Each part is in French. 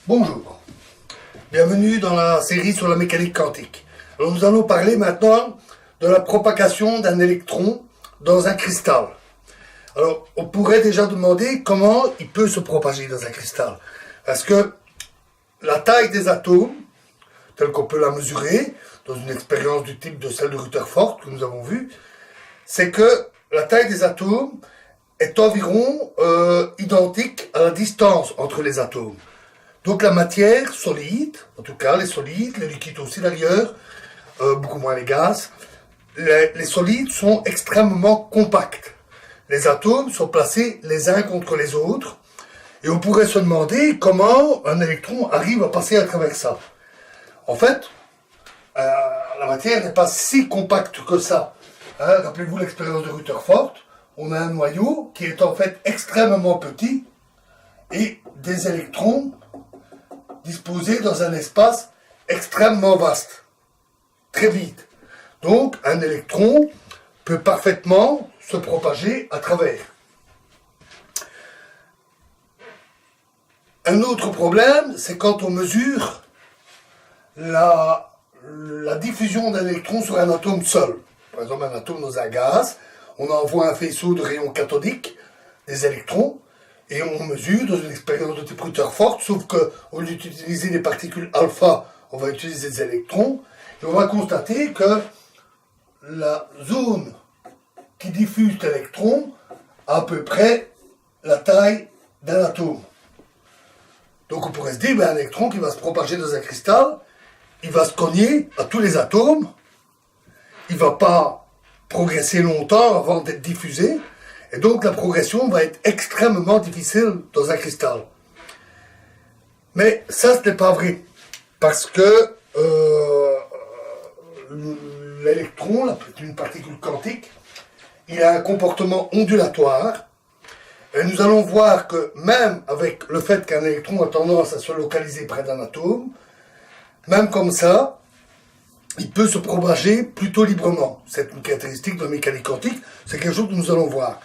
Bonjour, bienvenue dans la série sur la mécanique quantique. Alors nous allons parler maintenant de la propagation d'un électron dans un cristal. Alors on pourrait déjà demander comment il peut se propager dans un cristal. Parce que la taille des atomes, telle qu'on peut la mesurer, dans une expérience du type de celle de Rutherford que nous avons vue, c'est que la taille des atomes est environ identique à la distance entre les atomes. Donc la matière solide, en tout cas les solides, les liquides aussi d'ailleurs, beaucoup moins les gaz, les solides sont extrêmement compacts. Les atomes sont placés les uns contre les autres, et on pourrait se demander comment un électron arrive à passer à travers ça. En fait, la matière n'est pas si compacte que ça. Rappelez-vous l'expérience de Rutherford, on a un noyau qui est en fait extrêmement petit, et des électrons disposés dans un espace extrêmement vaste, très vite. Donc, un électron peut parfaitement se propager à travers. Un autre problème, c'est quand on mesure la diffusion d'un électron sur un atome seul. Par exemple, un atome dans un gaz, on envoie un faisceau de rayons cathodiques, des électrons, et on mesure dans une expérience de type Rutherford, sauf qu'au lieu d'utiliser des particules alpha, on va utiliser des électrons, et on va constater que la zone qui diffuse l'électron a à peu près la taille d'un atome. Donc on pourrait se dire, un électron qui va se propager dans un cristal, il va se cogner à tous les atomes, il ne va pas progresser longtemps avant d'être diffusé, et donc la progression va être extrêmement difficile dans un cristal. Mais ça, ce n'est pas vrai. Parce que l'électron, une particule quantique, il a un comportement ondulatoire. Et nous allons voir que même avec le fait qu'un électron a tendance à se localiser près d'un atome, même comme ça, il peut se propager plutôt librement. C'est une caractéristique de la mécanique quantique, c'est quelque chose que nous allons voir.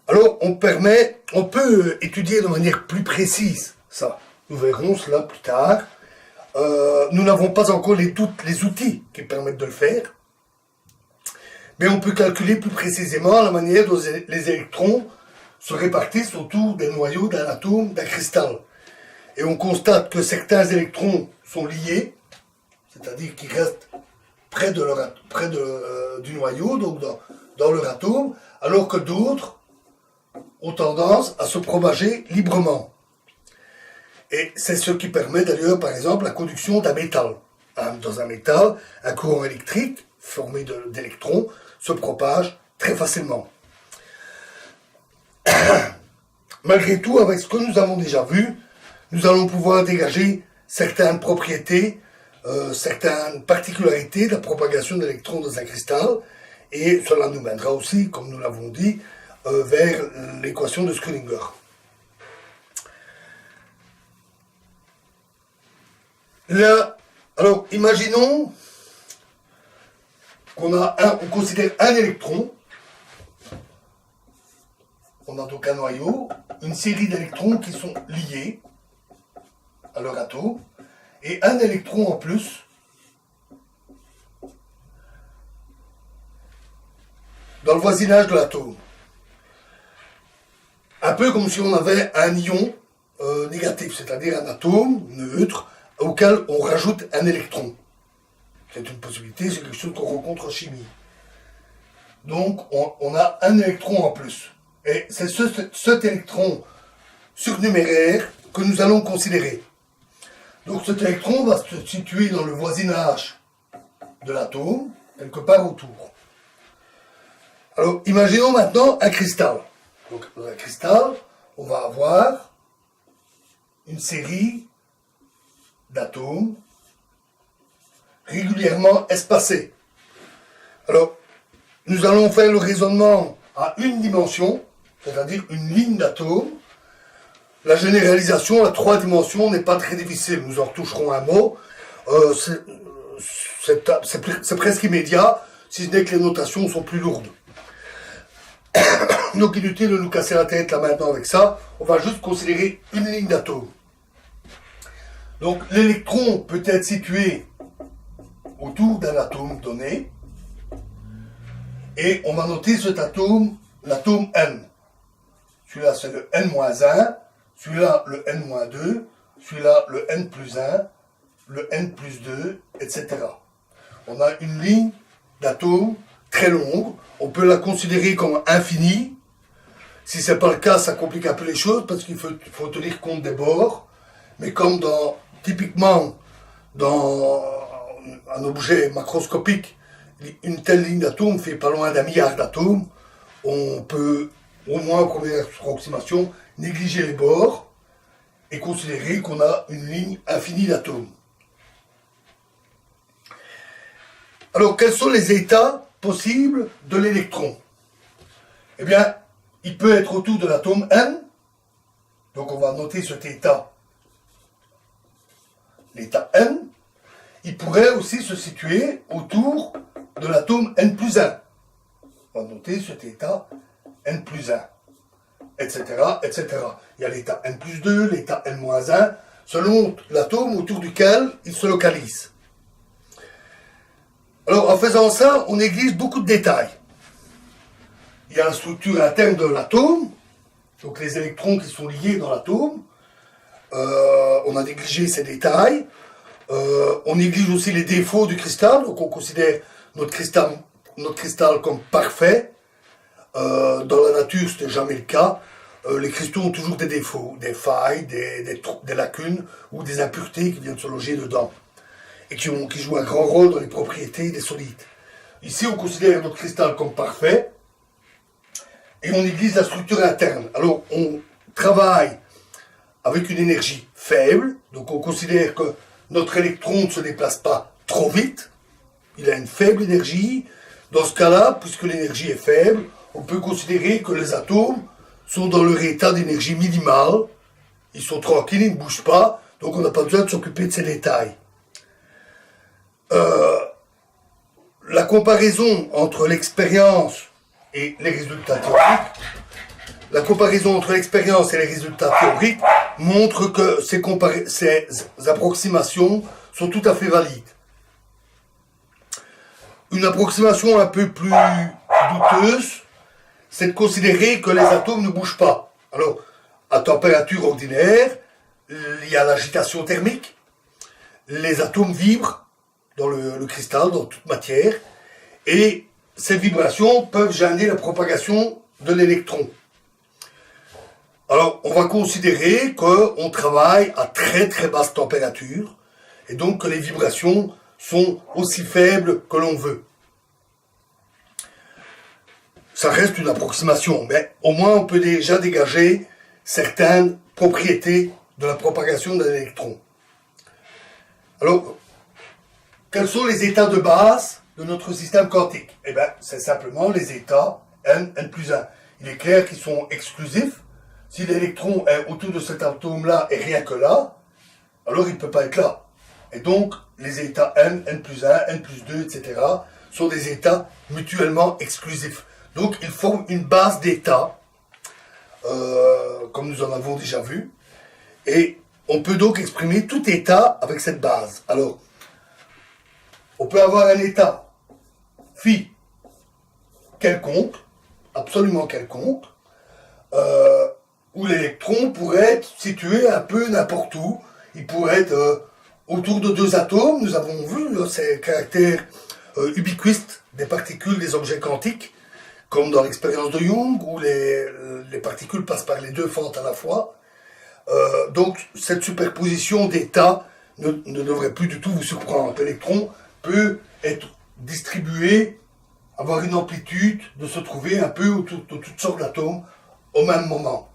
Alors, on peut étudier de manière plus précise ça. Nous verrons cela plus tard. Nous n'avons pas encore les outils qui permettent de le faire. Mais on peut calculer plus précisément la manière dont les électrons se répartissent autour des noyaux d'un atome, d'un cristal. Et on constate que certains électrons sont liés, c'est-à-dire qu'ils restent près du noyau, donc dans leur atome, alors que d'autres ont tendance à se propager librement. Et c'est ce qui permet d'ailleurs, par exemple, la conduction d'un métal. Dans un métal, un courant électrique, formé d'électrons, se propage très facilement. Malgré tout, avec ce que nous avons déjà vu, nous allons pouvoir dégager certaines propriétés, certaines particularités de la propagation d'électrons dans un cristal, et cela nous mènera aussi, comme nous l'avons dit, vers l'équation de Schrödinger. Alors, imaginons qu'on considère un électron, on a donc un noyau, une série d'électrons qui sont liés à leur atome, et un électron en plus dans le voisinage de l'atome. Un peu comme si on avait un ion négatif, c'est-à-dire un atome neutre auquel on rajoute un électron. C'est une possibilité, c'est quelque chose qu'on rencontre en chimie. Donc on a un électron en plus. Et c'est cet électron surnuméraire que nous allons considérer. Donc cet électron va se situer dans le voisinage de l'atome, quelque part autour. Alors imaginons maintenant un cristal. Donc dans un cristal, on va avoir une série d'atomes régulièrement espacés. Alors, nous allons faire le raisonnement à une dimension, c'est-à-dire une ligne d'atomes. La généralisation à 3 dimensions n'est pas très difficile, nous en retoucherons un mot. C'est presque immédiat, si ce n'est que les notations sont plus lourdes. Donc inutile de nous casser la tête là maintenant avec ça, on va juste considérer une ligne d'atomes. Donc l'électron peut être situé autour d'un atome donné, et on va noter cet atome, l'atome N. Celui-là c'est le N-1, celui-là le N-2, celui-là le N plus 1, le N plus 2, etc. On a une ligne d'atomes très longue, on peut la considérer comme infinie. Si ce n'est pas le cas, ça complique un peu les choses parce qu'il faut tenir compte des bords. Mais comme typiquement dans un objet macroscopique, une telle ligne d'atomes fait pas loin d'1 milliard d'atomes, on peut, au moins en première approximation, négliger les bords et considérer qu'on a une ligne infinie d'atomes. Alors, quels sont les états possibles de l'électron? Eh bien, il peut être autour de l'atome N, donc on va noter cet état, l'état N. Il pourrait aussi se situer autour de l'atome N plus 1. On va noter cet état N plus 1, etc., etc. Il y a l'état N plus 2, l'état N moins 1, selon l'atome autour duquel il se localise. Alors, en faisant ça, on néglige beaucoup de détails. Il y a la structure interne de l'atome, donc les électrons qui sont liés dans l'atome. On a négligé ces détails. On néglige aussi les défauts du cristal, donc on considère notre cristal comme parfait. Dans la nature, ce n'est jamais le cas. Les cristaux ont toujours des défauts, des failles, des lacunes ou des impuretés qui viennent se loger dedans et qui jouent un grand rôle dans les propriétés des solides. Ici, on considère notre cristal comme parfait et on néglige la structure interne. Alors, on travaille avec une énergie faible, donc on considère que notre électron ne se déplace pas trop vite, il a une faible énergie. Dans ce cas-là, puisque l'énergie est faible, on peut considérer que les atomes sont dans leur état d'énergie minimale, ils sont tranquilles, ils ne bougent pas, donc on n'a pas besoin de s'occuper de ces détails. La comparaison entre l'expérience et les résultats théoriques, montre que ces approximations sont tout à fait valides. Une approximation un peu plus douteuse, c'est de considérer que les atomes ne bougent pas. Alors, à température ordinaire, il y a l'agitation thermique, les atomes vibrent dans le cristal, dans toute matière, et ces vibrations peuvent gêner la propagation de l'électron. Alors, on va considérer qu'on travaille à très très basse température, et donc que les vibrations sont aussi faibles que l'on veut. Ça reste une approximation, mais au moins on peut déjà dégager certaines propriétés de la propagation d'un électron. Alors, quels sont les états de base de notre système quantique? Eh bien, c'est simplement les états N, N plus 1. Il est clair qu'ils sont exclusifs. Si l'électron est autour de cet atome-là et rien que là, alors il ne peut pas être là. Et donc, les états N, N plus 1, N plus 2, etc. sont des états mutuellement exclusifs. Donc, ils forment une base d'états, comme nous en avons déjà vu. Et on peut donc exprimer tout état avec cette base. Alors, on peut avoir un état phi quelconque, absolument quelconque, où l'électron pourrait être situé un peu n'importe où. Il pourrait être autour de deux atomes. Nous avons vu ces caractères ubiquistes des particules des objets quantiques, comme dans l'expérience de Young, où les particules passent par les deux fentes à la fois. Donc, cette superposition d'états ne devrait plus du tout vous surprendre. L'électron peut être distribué, avoir une amplitude, de se trouver un peu autour de toutes sortes d'atomes au même moment.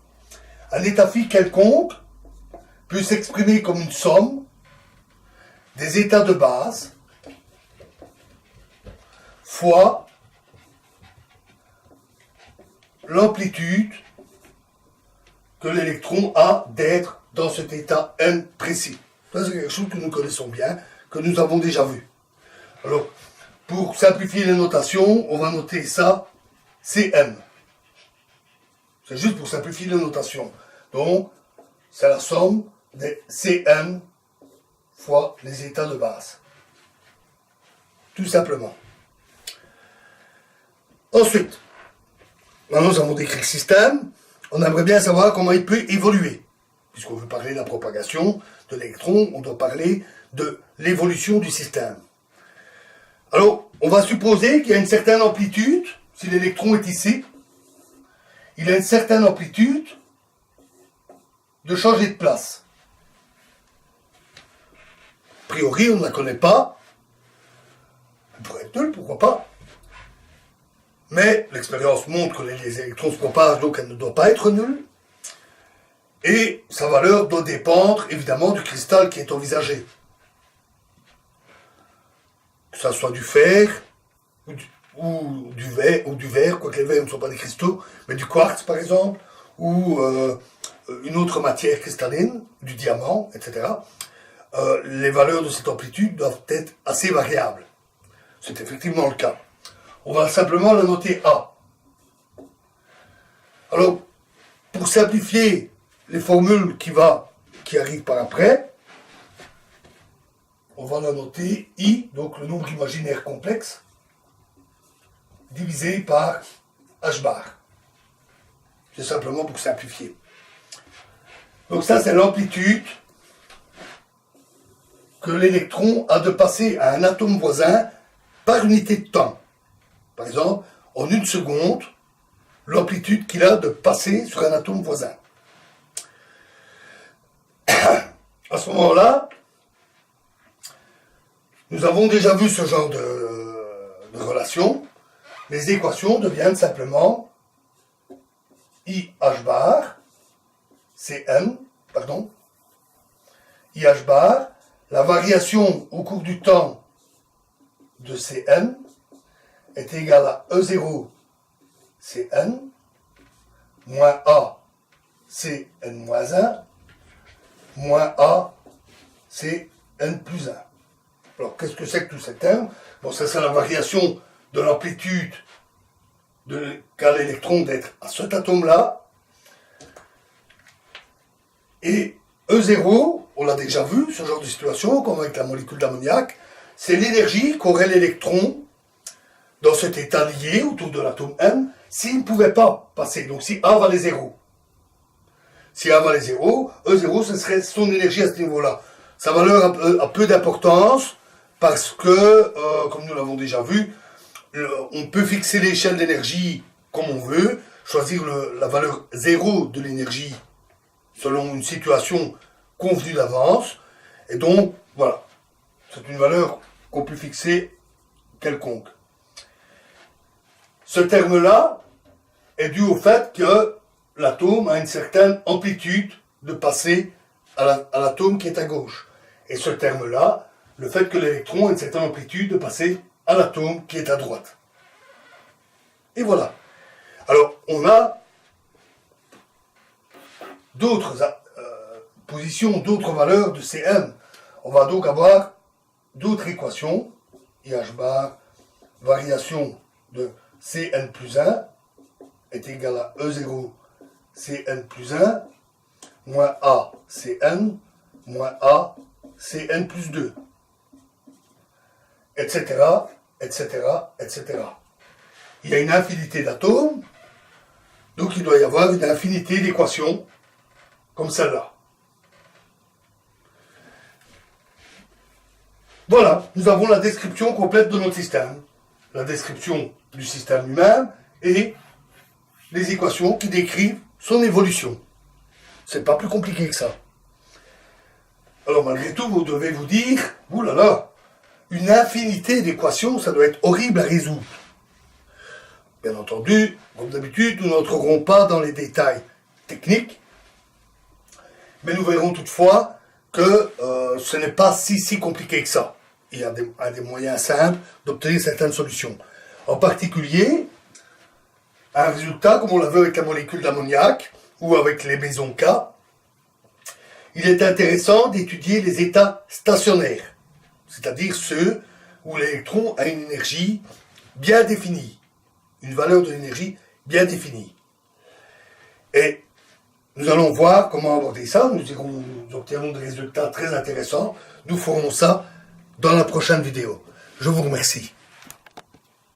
Un état phi quelconque peut s'exprimer comme une somme des états de base fois l'amplitude que l'électron a d'être dans cet état N précis. Ça, c'est quelque chose que nous connaissons bien, que nous avons déjà vu. Alors, pour simplifier les notations, on va noter ça Cn. C'est juste pour simplifier les notations. Donc, c'est la somme des Cn fois les états de base. Tout simplement. Ensuite, maintenant nous avons décrit le système, on aimerait bien savoir comment il peut évoluer. Puisqu'on veut parler de la propagation de l'électron, on doit parler de l'évolution du système. Alors, on va supposer qu'il y a une certaine amplitude, si l'électron est ici, il a une certaine amplitude de changer de place. A priori, on ne la connaît pas. Elle pourrait être nulle, pourquoi pas. Mais l'expérience montre que les électrons se propagent, donc elle ne doit pas être nulle. Et sa valeur doit dépendre, évidemment, du cristal qui est envisagé. Que ça soit du fer, ou du verre, quoique les verres ne sont pas des cristaux, mais du quartz, par exemple, ou une autre matière cristalline, du diamant, etc. Les valeurs de cette amplitude doivent être assez variables. C'est effectivement le cas. On va simplement la noter A. Alors, pour simplifier les formules qui arrivent par après, on va la noter I, donc le nombre imaginaire complexe, divisé par H bar. C'est simplement pour simplifier. Donc ça, c'est l'amplitude que l'électron a de passer à un atome voisin par unité de temps. Par exemple, en une seconde, l'amplitude qu'il a de passer sur un atome voisin. À ce moment-là, nous avons déjà vu ce genre de relation. Les équations deviennent simplement IH bar, IH bar, la variation au cours du temps de Cn est égale à E0 Cn moins A Cn moins 1 moins A Cn plus 1. Alors, qu'est-ce que c'est que tous ces termes? Bon, ça, c'est la variation de l'amplitude qu'a l'électron d'être à cet atome-là. Et E0, on l'a déjà vu, ce genre de situation, comme avec la molécule d'ammoniac, c'est l'énergie qu'aurait l'électron dans cet état lié autour de l'atome M s'il ne pouvait pas passer. Donc, si A valait 0. Si A valait 0, E0, ce serait son énergie à ce niveau-là. Sa valeur a peu d'importance parce que, comme nous l'avons déjà vu, on peut fixer l'échelle d'énergie comme on veut, choisir la valeur 0 de l'énergie selon une situation convenue d'avance. Et donc, voilà, c'est une valeur qu'on peut fixer quelconque. Ce terme-là est dû au fait que l'atome a une certaine amplitude de passer à l'atome qui est à gauche. Et ce terme-là, le fait que l'électron a une certaine amplitude de passer à l'atome qui est à droite. Et voilà. Alors, on a d'autres positions, d'autres valeurs de Cn. On va donc avoir d'autres équations. IH bar, variation de Cn plus 1 est égal à E0 Cn plus 1 moins A Cn moins A Cn plus 2, etc., etc., etc. Il y a une infinité d'atomes, donc il doit y avoir une infinité d'équations comme celle-là. Voilà, nous avons la description complète de notre système, la description du système lui-même et les équations qui décrivent son évolution. C'est pas plus compliqué que ça. Alors malgré tout, vous devez vous dire, oulala, une infinité d'équations, ça doit être horrible à résoudre. Bien entendu, comme d'habitude, nous n'entrerons pas dans les détails techniques, mais nous verrons toutefois que ce n'est pas si compliqué que ça. Il y a des moyens simples d'obtenir certaines solutions. En particulier, un résultat, comme on l'a vu avec la molécule d'ammoniac, ou avec les mésons K, il est intéressant d'étudier les états stationnaires, c'est-à-dire ceux où l'électron a une énergie bien définie, une valeur de l'énergie bien définie. Et Nous allons voir comment aborder ça. Nous obtiendrons des résultats très intéressants. Nous ferons ça dans la prochaine vidéo. Je vous remercie.